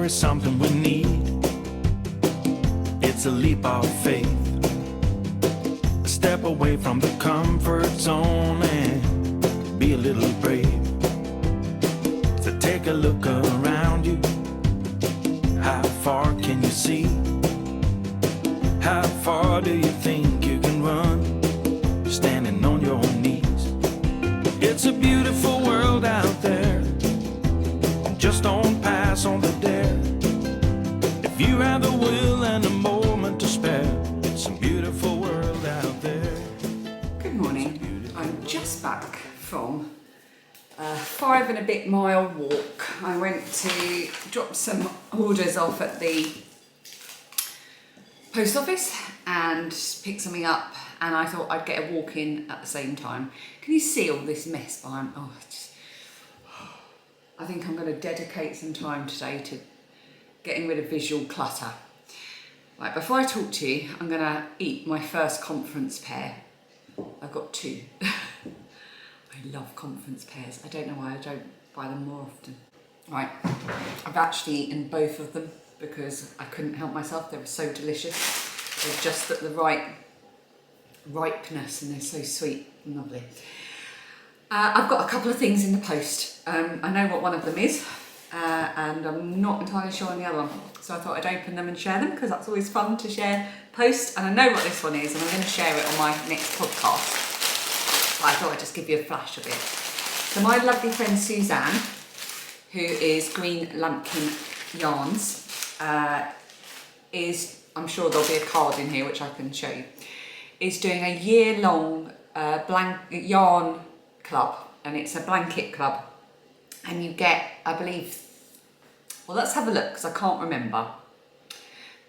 there is something we need. It's a leap of faith, a step away from the comfort zone and be a little brave. So take a look around you. How far can you see? How far do you think you can run, standing on your knees? It's a beautiful world out there, just don't pass on the dare. If you have the will and a moment to spare, it's a beautiful world out there. Good morning. I'm just back from a 5 and a bit mile walk. I went to drop some orders off at the post office and pick something up, and I thought I'd get a walk in at the same time. Can you see all this mess behind? I think I'm going to dedicate some time today to getting rid of visual clutter. Right, before I talk to you, I'm going to eat my first conference pear. I've got 2. I love conference pears. I don't know why I don't buy them more often. Right, I've actually eaten both of them because I couldn't help myself. They were so delicious. They're just at the right ripeness and they're so sweet and lovely. I've got a couple of things in the post. I know what one of them is and I'm not entirely sure on the other one. So I thought I'd open them and share them because that's always fun to share post. And I know what this one is and I'm going to share it on my next podcast. But I thought I'd just give you a flash of it. So my lovely friend Suzanne, who is Green Lumpkin Yarns, I'm sure there'll be a card in here which I can show you, is doing a year-long yarn club, and it's a blanket club, and you get, I believe, well, let's have a look because I can't remember,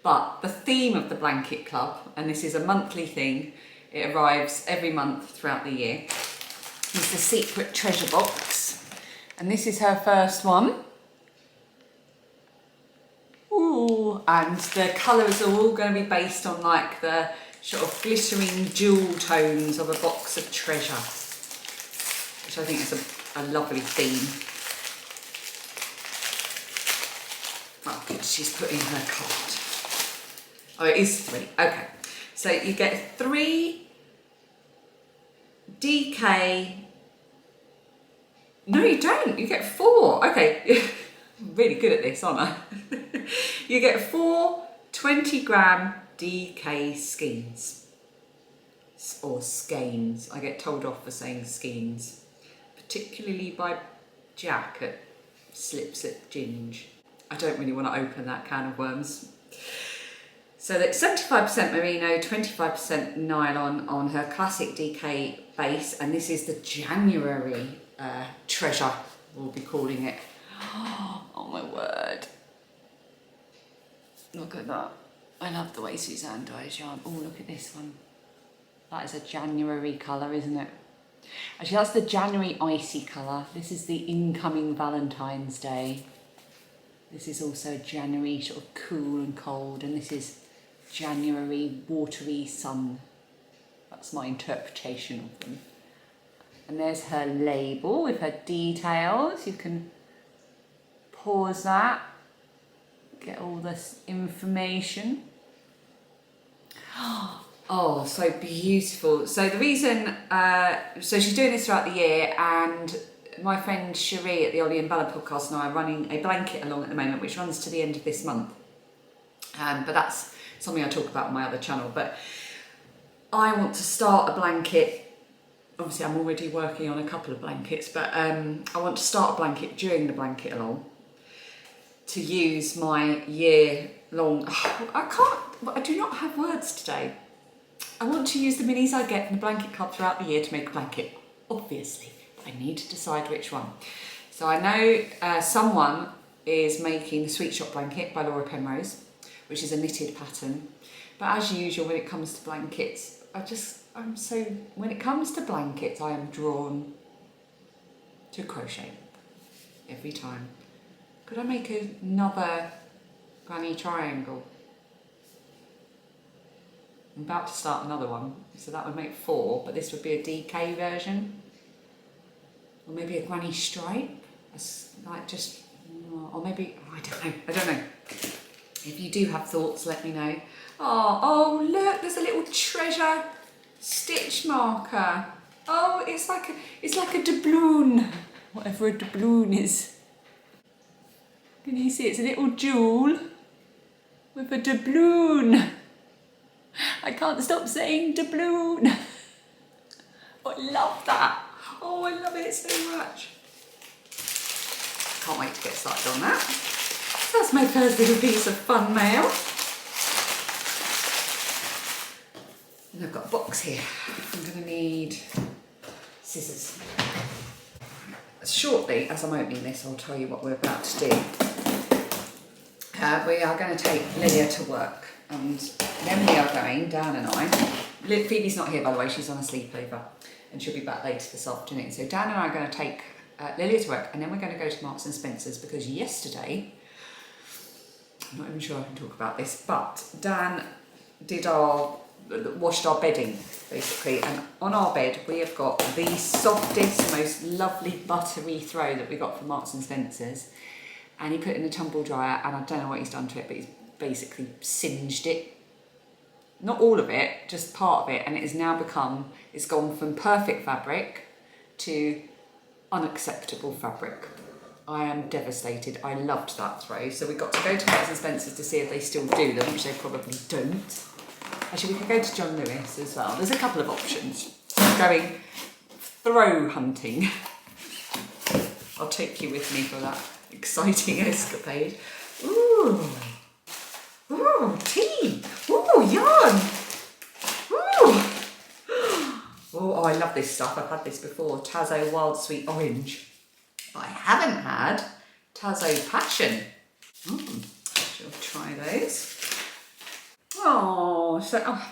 but the theme of the blanket club, and this is a monthly thing, it arrives every month throughout the year, is the secret treasure box, and this is her first one. Ooh, and the colours are all going to be based on like the sort of glittering jewel tones of a box of treasure, which I think is a lovely theme. Oh, good, she's put in her card. Oh, it is 3. Okay, so you get 3 DK. No, you don't. You get 4. Okay, I'm really good at this, aren't I? You get 4 20-gram DK skeins, or skeins. I get told off for saying skeins, particularly by Jack at Slip Ginge. I don't really want to open that can of worms. So that's 75% merino, 25% nylon on her classic DK base, and this is the January treasure, we'll be calling it. Oh my word. Look at that. I love the way Suzanne dyes yarn. Oh, look at this one. That is a January colour, isn't it? Actually, that's the January icy colour. This is the incoming Valentine's Day. This is also January sort of cool and cold, and this is January watery sun. That's my interpretation of them. And there's her label with her details. You can pause that, get all this information. Oh, so beautiful. So the reason, so she's doing this throughout the year, and my friend Cherie at the Ollie and Bella podcast and I are running a blanket along at the moment, which runs to the end of this month. But that's something I talk about on my other channel. But I want to start a blanket. Obviously, I'm already working on a couple of blankets, but I want to start a blanket during the blanket along to use my year-long... I do not have words today. I want to use the minis I get from the blanket club throughout the year to make a blanket, obviously. But I need to decide which one. So I know someone is making the Sweet Shop blanket by Laura Penrose, which is a knitted pattern. But as usual, when it comes to blankets, when it comes to blankets, I am drawn to crochet every time. Could I make another granny triangle? I'm about to start another one, so that would make 4, but this would be a DK version. Or maybe a granny stripe, like just Or maybe, I don't know. If you do have thoughts, let me know. Oh, look, there's a little treasure stitch marker. Oh, it's like a doubloon, whatever a doubloon is. Can you see? It's a little jewel with a doubloon. I can't stop saying doubloon. Oh, I love that. Oh, I love it so much. Can't wait to get started on that. So that's my first little piece of fun mail. And I've got a box here. I'm going to need scissors. Shortly, as I'm opening this, I'll tell you what we're about to do. We are going to take Lilia to work, and then we are going, Dan and I, Phoebe's not here by the way, she's on a sleepover, and she'll be back later this afternoon. So Dan and I are going to take Lilia to work, and then we're going to go to Marks and Spencer's, because yesterday, I'm not even sure I can talk about this, but Dan washed our bedding basically, and on our bed we have got the softest, most lovely buttery throw that we got from Marks and Spencer's, and he put it in a tumble dryer, and I don't know what he's done to it, but he's basically singed it. Not all of it, just part of it, and it has now it's gone from perfect fabric to unacceptable fabric. I am devastated. I loved that throw. So we got to go to Marks and Spencer's to see if they still do them, which they probably don't. Actually, we could go to John Lewis as well. There's a couple of options. Going throw hunting. I'll take you with me for that exciting escapade. Ooh. Ooh, tea. Ooh, yarn. Ooh. Oh, I love this stuff. I've had this before. Tazo Wild Sweet Orange. But I haven't had Tazo Passion. She'll try those.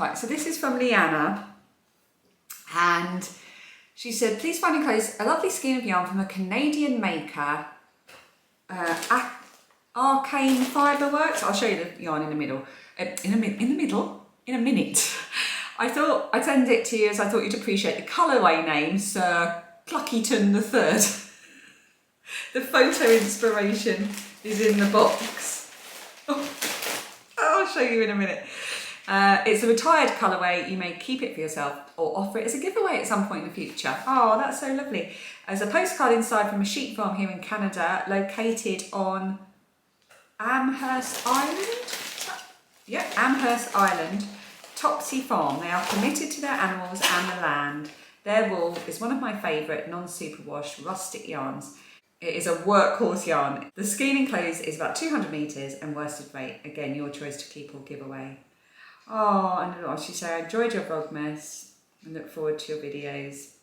Right, so this is from Leanna, and she said, please find and enclose a lovely skein of yarn from a Canadian maker, Arcane Fiberworks. I'll show you the yarn in a minute. I thought I'd send it to you as I thought you'd appreciate the colourway name, Sir Cluckyton III. The photo inspiration is in the box. I'll show you in a minute. It's a retired colourway. You may keep it for yourself or offer it as a giveaway at some point in the future. Oh, that's so lovely. There's a postcard inside from a sheep farm here in Canada, located on Amherst Island. Yep, Amherst Island, Topsy Farm. They are committed to their animals and the land. Their wool is one of my favourite non-superwash rustic yarns. It is a workhorse yarn. The skein enclosed is about 200 metres and worsted weight. Again, your choice to keep or give away. Oh, and what she said, I enjoyed your Vlogmas and look forward to your videos.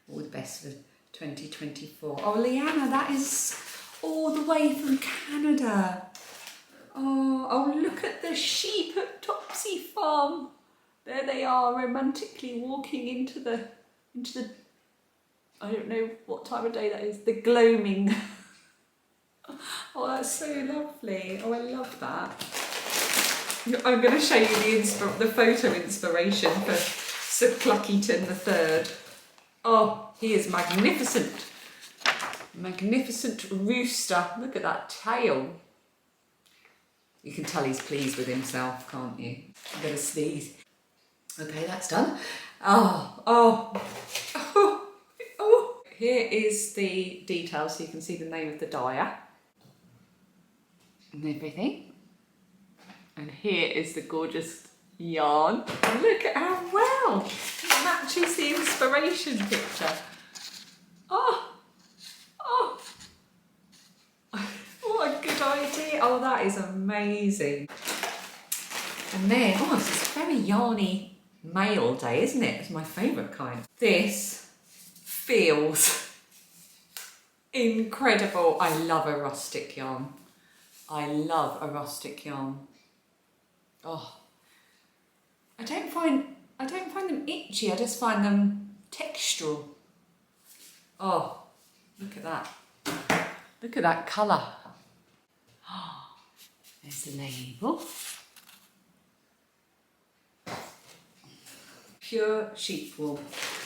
All the best for 2024. Oh, Leanna, that is all the way from Canada. Oh, look at the sheep at Topsy Farm. There they are, romantically walking into the I don't know what time of day that is, the gloaming. Oh, that's so lovely. Oh, I love that. I'm going to show you the photo inspiration for Sir Cluckyton III. Oh, he is magnificent. Magnificent rooster. Look at that tail. You can tell he's pleased with himself, can't you? I'm going to sneeze. Okay, that's done. Oh. Here is the details, so you can see the name of the dyer and everything. And here is the gorgeous yarn. And look at how well it matches the inspiration picture. What a good idea. Oh, that is amazing. And then, this is very yarny mail day, isn't it? It's my favourite kind. This feels incredible. I love a rustic yarn. I love a rustic yarn. Oh, I don't find them itchy. I just find them textural. Oh, look at that. Look at that colour. Oh, there's the label. Pure sheep wool.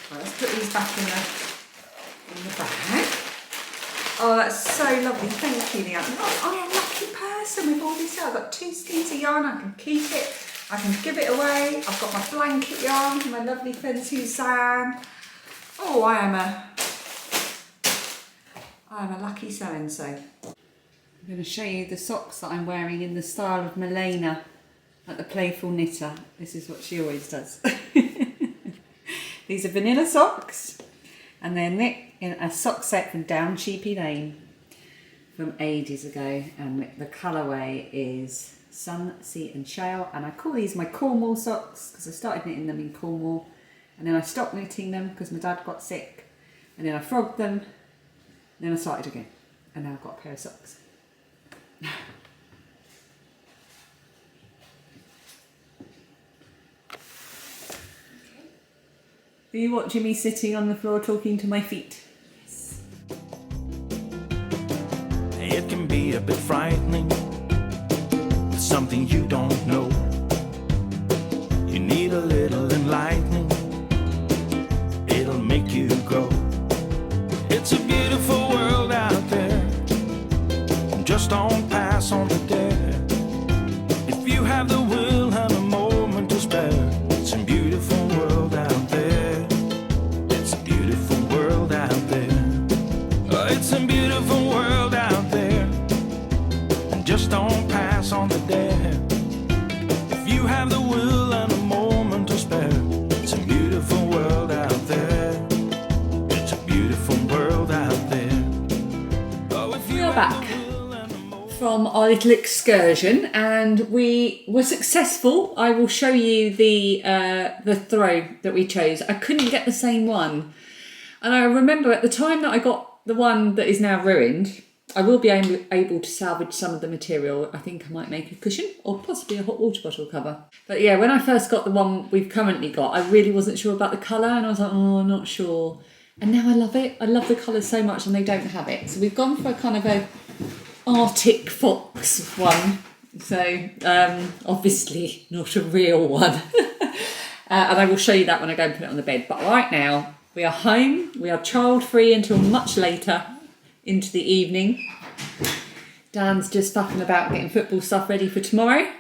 Right, let's put these back in the bag. Oh, that's so lovely. Thank you, Leanne. Oh, I'm a lucky person with all this yarn. I've got 2 skeins of yarn. I can keep it. I can give it away. I've got my blanket yarn from my lovely friend Suzanne. Oh, I am a lucky so-and-so. I'm going to show you the socks that I'm wearing in the style of Milena at the Playful Knitter. This is what she always does. These are vanilla socks, and they're knit in a sock set from Down Cheapy Lane from ages ago, and the colourway is Sun, Sea and Shale, and I call these my Cornwall socks because I started knitting them in Cornwall, and then I stopped knitting them because my dad got sick, and then I frogged them, and then I started again, and now I've got a pair of socks. Are you watching me sitting on the floor talking to my feet? Yes. It can be a bit frightening, something you don't know. You need a little enlightening, it'll make you grow. It's a beautiful world out there, just don't pass on the dare. If you have the will and a moment to spare, it's a beautiful world out there. It's a beautiful world out there. Oh, it's a beautiful world out there, and just don't pass on the dare. If you have the will and a moment to spare, it's a beautiful world out there. It's a beautiful world out there. Oh, if you We are back from our little excursion, and we were successful. I will show you the throw that we chose. I couldn't get the same one, and I remember at the time that I got the one that is now ruined, I will be able to salvage some of the material. I think I might make a cushion or possibly a hot water bottle cover. But yeah, when I first got the one we've currently got, I really wasn't sure about the colour, and I was like, oh, I'm not sure. And now I love it. I love the colours so much, and they don't have it. So we've gone for a kind of a Arctic fox one, so obviously not a real one. And I will show you that when I go and put it on the bed. But right now we are home, we are child free until much later into the evening. Dan's just fucking about getting football stuff ready for tomorrow,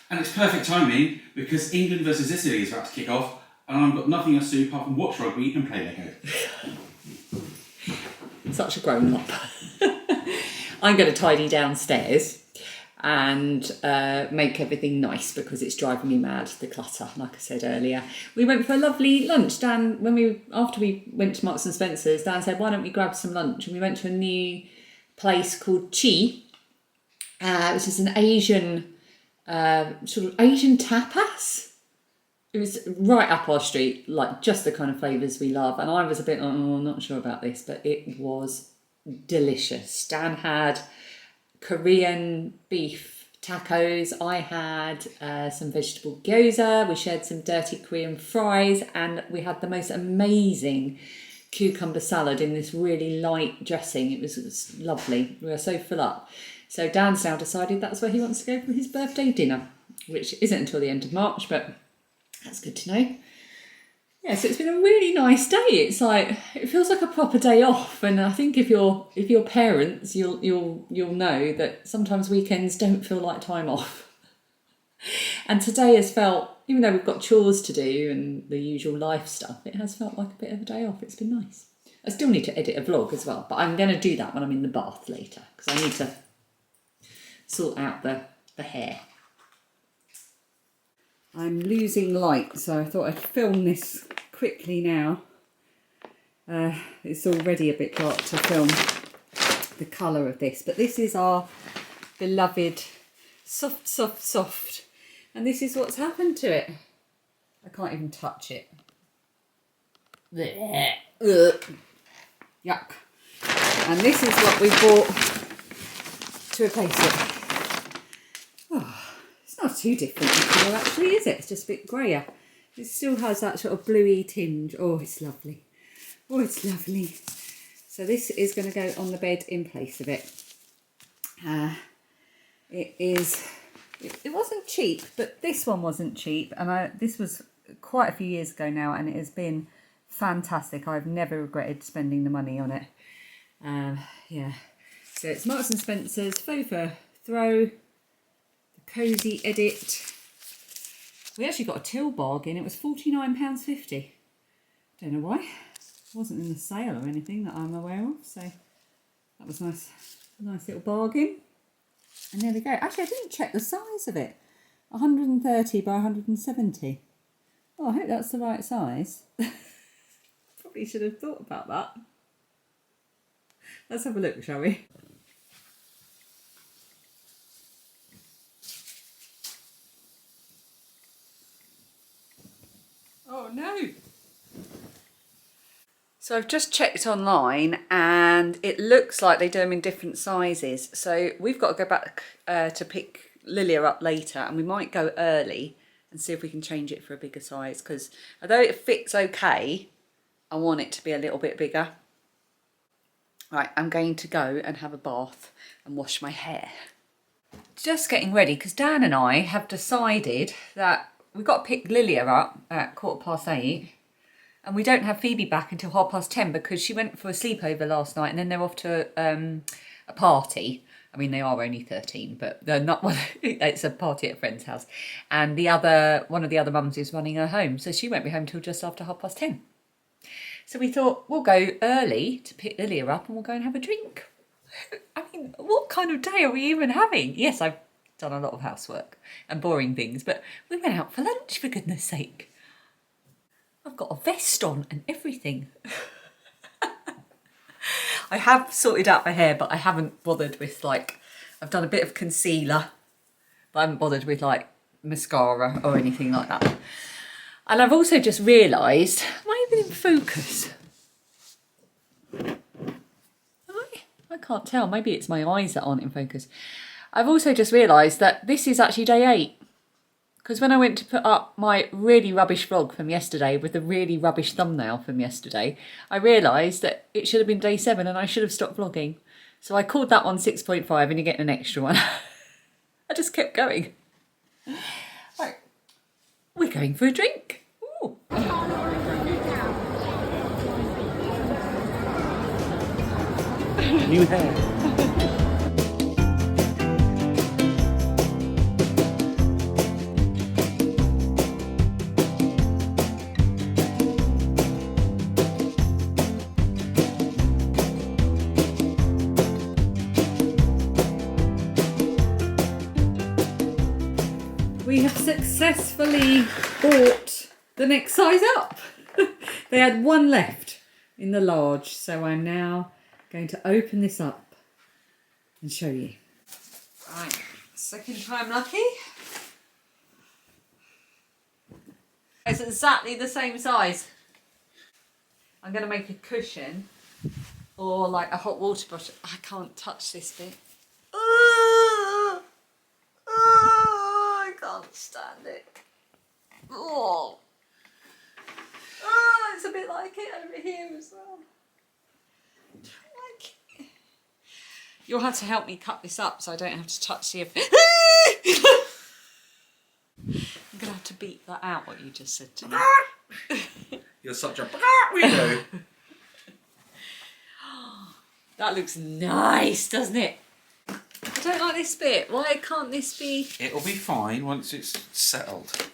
and it's perfect timing because England versus Italy is about to kick off, and I've got nothing else to do apart from watch rugby and play Lego. Such a grown up. I'm going to tidy downstairs and make everything nice because it's driving me mad, the clutter, like I said earlier. We went for a lovely lunch. Dan, after we went to Marks and Spencer's, Dan said, why don't we grab some lunch? And we went to a new place called Chi, which is an Asian, sort of Asian tapas. It was right up our street, like just the kind of flavours we love. And I was a bit, not sure about this, but it was delicious. Dan had Korean beef tacos. I had some vegetable gyoza. We shared some dirty Korean fries, and we had the most amazing cucumber salad in this really light dressing. It was lovely. We were so full up. So Dan's now decided that's where he wants to go for his birthday dinner, which isn't until the end of March, but that's good to know. Yeah, so it's been a really nice day. It's like, it feels like a proper day off, and I think if you're parents, you'll know that sometimes weekends don't feel like time off. And today has felt, even though we've got chores to do and the usual life stuff, it has felt like a bit of a day off. It's been nice. I still need to edit a vlog as well, but I'm going to do that when I'm in the bath later because I need to sort out the hair. I'm losing light, so I thought I'd film this quickly now. It's already a bit dark to film the colour of this, but this is our beloved soft, and this is what's happened to it. I can't even touch it. Yuck. And this is what we bought to replace it. Oh. Not too different in colour actually, is it? It's just a bit greyer. It still has that sort of bluey tinge. Oh, it's lovely. Oh, it's lovely. So this is going to go on the bed in place of it. It wasn't cheap, but this one wasn't cheap. And this was quite a few years ago now, and it has been fantastic. I've never regretted spending the money on it. Yeah, So it's Marks and Spencer's Faux Fur Throw, the Cosy Edit. We actually got a till bargain. It was £49.50. Don't know why. It wasn't in the sale or anything that I'm aware of. So that was nice. A nice little bargain. And there we go. Actually, I didn't check the size of it. 130 by 170. Oh, I hope that's the right size. Probably should have thought about that. Let's have a look, shall we? Oh no! So I've just checked online and it looks like they do them in different sizes. So we've got to go back to pick Lilia up later, and we might go early and see if we can change it for a bigger size, because although it fits okay, I want it to be a little bit bigger. Right, I'm going to go and have a bath and wash my hair. Just getting ready because Dan and I have decided that we've got to pick Lilia up at 8:15, and we don't have Phoebe back until 10:30 because she went for a sleepover last night and then they're off to a party. I mean, they are only 13, but they're not. It's a party at a friend's house, and one of the other mums is running her home, so she won't be home till just after 10:30. So we thought we'll go early to pick Lilia up and we'll go and have a drink. I mean, what kind of day are we even having? Yes, I've done a lot of housework and boring things, but we went out for lunch, for goodness sake. I've got a vest on and everything. I have sorted out my hair, but I haven't bothered with, like, I've done a bit of concealer, but I haven't bothered with, like, mascara or anything like that. And I've also just realised, am I even in focus? I can't tell, maybe it's my eyes that aren't in focus. I've also just realised that this is actually day 8. Because when I went to put up my really rubbish vlog from yesterday with the really rubbish thumbnail from yesterday, I realised that it should have been day 7 and I should have stopped vlogging. So I called that one 6.5 and you're getting an extra one. I just kept going. Right, we're going for a drink. Ooh. New hair. We have successfully bought the next size up. They had one left in the large, so I'm now going to open this up and show you. Right, second time lucky. It's exactly the same size. I'm going to make a cushion or like a hot water bottle. I can't touch this bit. I can't stand it. Oh, it's a bit like it over here as well. Like it. You'll have to help me cut this up so I don't have to touch the... I'm going to have to beat that out, what you just said to me. You're such a weirdo. That looks nice, doesn't it? I don't like this bit. Why can't this be... It'll be fine once it's settled.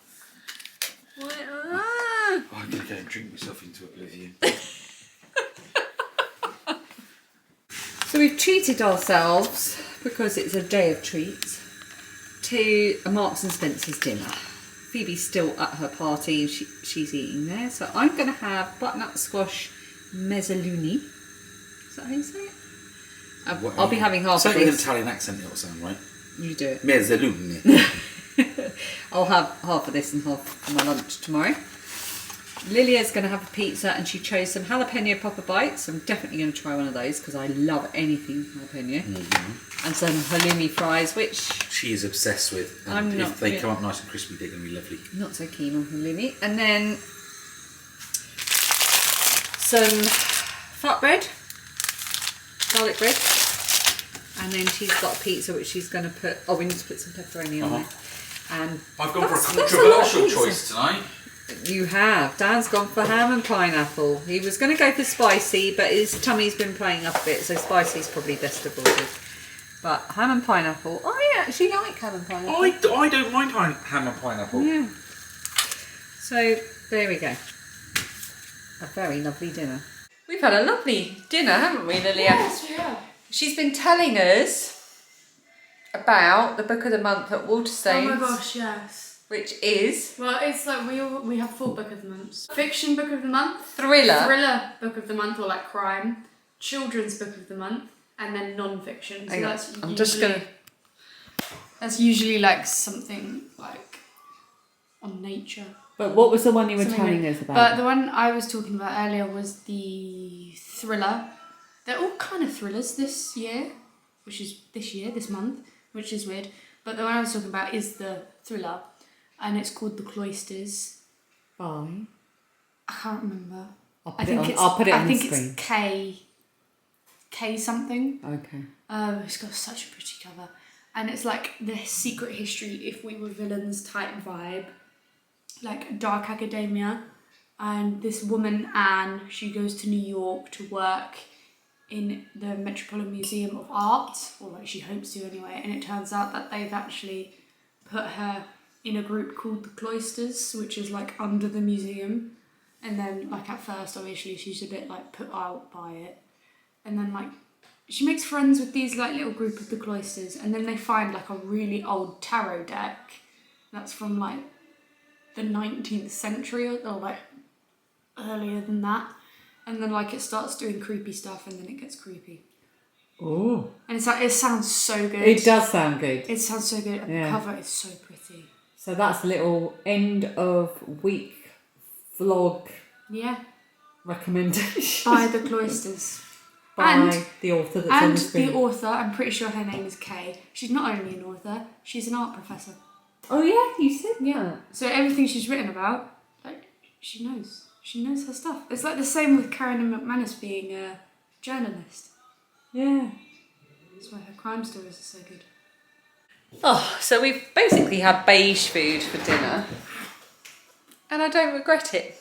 Why... Oh, I'm going to go and drink myself into oblivion. So we've treated ourselves, because it's a day of treats, to a Marks and Spencer's dinner. Phoebe's still at her party and she's eating there. So I'm going to have butternut squash mezzaluni. Is that how you say it? I'll be having half of Something with an this. Italian accent, it'll sound right. You do it. Mezzaluni. I'll have half of this and half for my lunch tomorrow. Lilia's going to have a pizza and she chose some jalapeno popper bites. I'm definitely going to try one of those because I love anything jalapeno. Mm-hmm. And some halloumi fries, which... She is obsessed with. And if they come up nice and crispy, they're going to be lovely. Not so keen on halloumi. And then some flatbread, garlic bread. And then she's got a pizza which she's going to put... Oh, we need to put some pepperoni on there. And I've gone for a controversial choice tonight. You have. Dan's gone for ham and pineapple. He was going to go for spicy, but his tummy's been playing up a bit, so spicy's probably best avoided. But ham and pineapple. I actually like ham and pineapple. I don't mind ham and pineapple. Yeah. So there we go. A very lovely dinner. We've had a lovely dinner, haven't we, Lilia? Yes, we have. She's been telling us about the book of the month at Waterstones. Oh my gosh, yes. Which is Well, it's like we have 4 book of the months. Fiction book of the month. thriller. Thriller book of the month, or like crime. Children's book of the month. And then non-fiction. So Hang on, that's I'm usually, just gonna. That's usually like something like on nature. But what was the one you were Something telling like- us about? But the one I was talking about earlier was the thriller. They're all kind of thrillers this year, this month, which is weird. But the one I was talking about is the thriller, and it's called The Cloisters. By. I can't remember. I'll I put it think on. it's. I'll put it I on the think screen. it's K something. Okay. It's got such a pretty cover, and it's like the secret history if we were villains type vibe, like dark academia. And this woman Anne, she goes to New York to work in the Metropolitan Museum of Art, or like she hopes to anyway. And it turns out that they've actually put her in a group called the Cloisters, which is like under the museum. And then like at first, obviously, she's a bit like put out by it. And then like she makes friends with these like little group of the Cloisters, and then they find like a really old tarot deck that's from like the 19th century or like earlier than that. And then like it starts doing creepy stuff, and then it gets creepy. Oh. And it's like it sounds so good. It does sound good. It sounds so good, and Yeah. the cover is so pretty. So that's a little end of week vlog Yeah, recommendation by the Cloisters. by and- the author that's on And the screen. the author, I'm pretty sure her name is Kay. She's not only an author, she's an art professor. Oh yeah, you said Yeah. that. So everything she's written about, like, she knows. She knows her stuff. It's like the same with Karen McManus being a journalist. Yeah. That's why her crime stories are so good. Oh, so we've basically had beige food for dinner, and I don't regret it.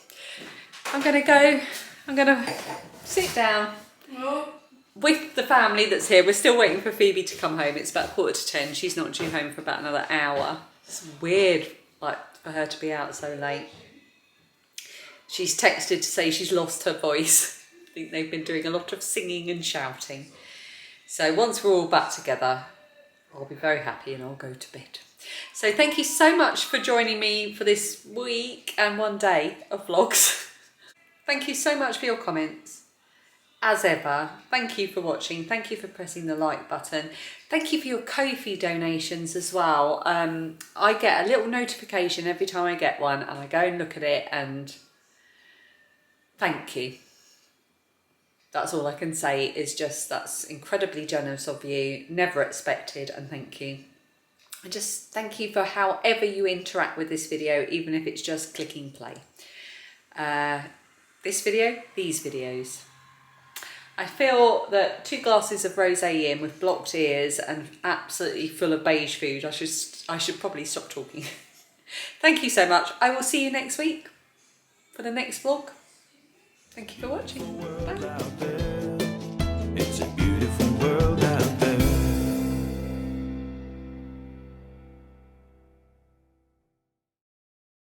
I'm gonna sit down with the family that's here. We're still waiting for Phoebe to come home. It's about 9:45. She's not due home for about another hour. It's weird, like, for her to be out so late. She's texted to say she's lost her voice. I think they've been doing a lot of singing and shouting. So once we're all back together, I'll be very happy and I'll go to bed. So thank you so much for joining me for this week and one day of vlogs. Thank you so much for your comments. As ever, thank you for watching. Thank you for pressing the like button. Thank you for your Ko-fi donations as well. I get a little notification every time I get one, and I go and look at it, and thank you. That's all I can say, is just that's incredibly generous of you, never expected, and thank you. And just thank you for however you interact with this video, even if it's just clicking play. This video, these videos. I feel that 2 glasses of rosé in with blocked ears and absolutely full of beige food, I should probably stop talking. Thank you so much. I will see you next week for the next vlog. Thank you for watching. Bye. Out there.